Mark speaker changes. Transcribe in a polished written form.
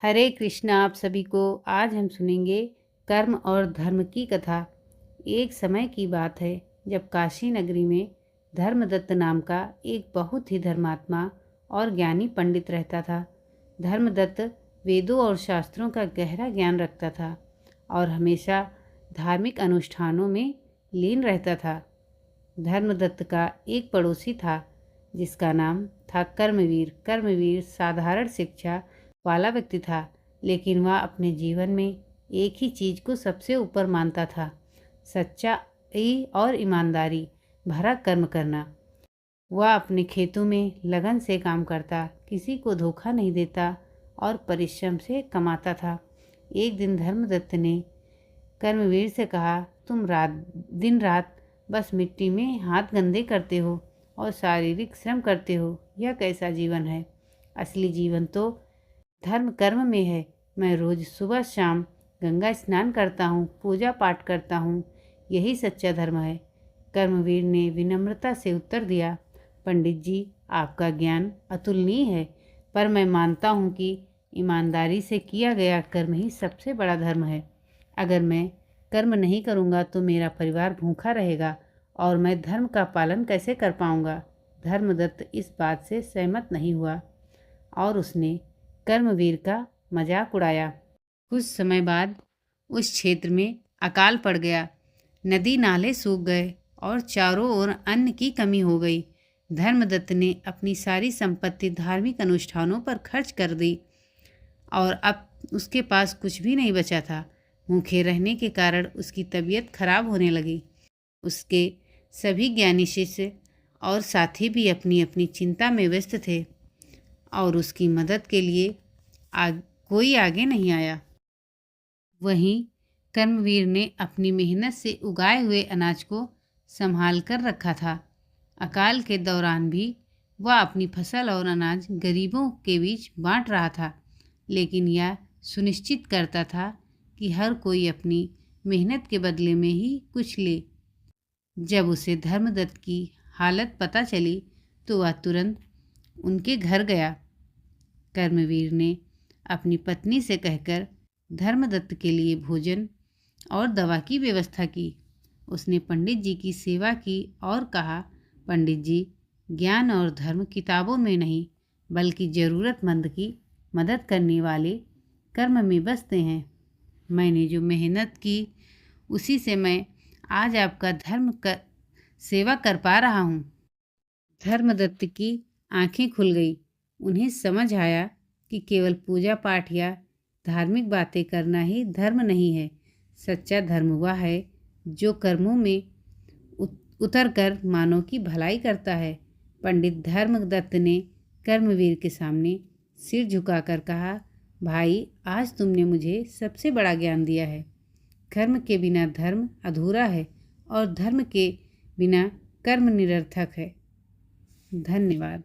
Speaker 1: हरे कृष्णा। आप सभी को आज हम सुनेंगे कर्म और धर्म की कथा। एक समय की बात है जब काशी नगरी में धर्मदत्त नाम का एक बहुत ही धर्मात्मा और ज्ञानी पंडित रहता था। धर्मदत्त वेदों और शास्त्रों का गहरा ज्ञान रखता था और हमेशा धार्मिक अनुष्ठानों में लीन रहता था। धर्मदत्त का एक पड़ोसी था जिसका नाम था कर्मवीर। कर्मवीर साधारण शिक्षा वाला व्यक्ति था, लेकिन वह अपने जीवन में एक ही चीज को सबसे ऊपर मानता था, सच्चाई और ईमानदारी भरा कर्म करना। वह अपने खेतों में लगन से काम करता, किसी को धोखा नहीं देता और परिश्रम से कमाता था। एक दिन धर्मदत्त ने कर्मवीर से कहा, तुम दिन रात बस मिट्टी में हाथ गंदे करते हो और शारीरिक श्रम करते हो। यह कैसा जीवन है? असली जीवन तो धर्म कर्म में है। मैं रोज सुबह शाम गंगा स्नान करता हूँ, पूजा पाठ करता हूँ, यही सच्चा धर्म है। कर्मवीर ने विनम्रता से उत्तर दिया, पंडित जी, आपका ज्ञान अतुलनीय है, पर मैं मानता हूँ कि ईमानदारी से किया गया कर्म ही सबसे बड़ा धर्म है। अगर मैं कर्म नहीं करूँगा तो मेरा परिवार भूखा रहेगा और मैं धर्म का पालन कैसे कर पाऊँगा। धर्मदत्त इस बात से सहमत नहीं हुआ और उसने कर्मवीर का मजाक उड़ाया। कुछ समय बाद उस क्षेत्र में अकाल पड़ गया। नदी नाले सूख गए और चारों ओर अन्न की कमी हो गई। धर्मदत्त ने अपनी सारी संपत्ति धार्मिक अनुष्ठानों पर खर्च कर दी और अब उसके पास कुछ भी नहीं बचा था। भूखे रहने के कारण उसकी तबीयत खराब होने लगी। उसके सभी ज्ञानी शिष्य और साथी भी अपनी अपनी चिंता में व्यस्त थे और उसकी मदद के लिए कोई आगे नहीं आया। वहीं कर्मवीर ने अपनी मेहनत से उगाए हुए अनाज को संभाल कर रखा था। अकाल के दौरान भी वह अपनी फसल और अनाज गरीबों के बीच बांट रहा था, लेकिन यह सुनिश्चित करता था कि हर कोई अपनी मेहनत के बदले में ही कुछ ले। जब उसे धर्मदत्त की हालत पता चली तो वह तुरंत उनके घर गया। कर्मवीर ने अपनी पत्नी से कहकर धर्मदत्त के लिए भोजन और दवा की व्यवस्था की। उसने पंडित जी की सेवा की और कहा, पंडित जी, ज्ञान और धर्म किताबों में नहीं बल्कि ज़रूरतमंद की मदद करने वाले कर्म में बसते हैं। मैंने जो मेहनत की उसी से मैं आज आपका सेवा कर पा रहा हूँ। धर्मदत्त की आंखें खुल गई। उन्हें समझ आया कि केवल पूजा पाठ या धार्मिक बातें करना ही धर्म नहीं है। सच्चा धर्म वह है जो कर्मों में उतर कर मानव की भलाई करता है। पंडित धर्मदत्त ने कर्मवीर के सामने सिर झुकाकर कहा, भाई, आज तुमने मुझे सबसे बड़ा ज्ञान दिया है। कर्म के बिना धर्म अधूरा है और धर्म के बिना कर्म निरर्थक है। धन्यवाद।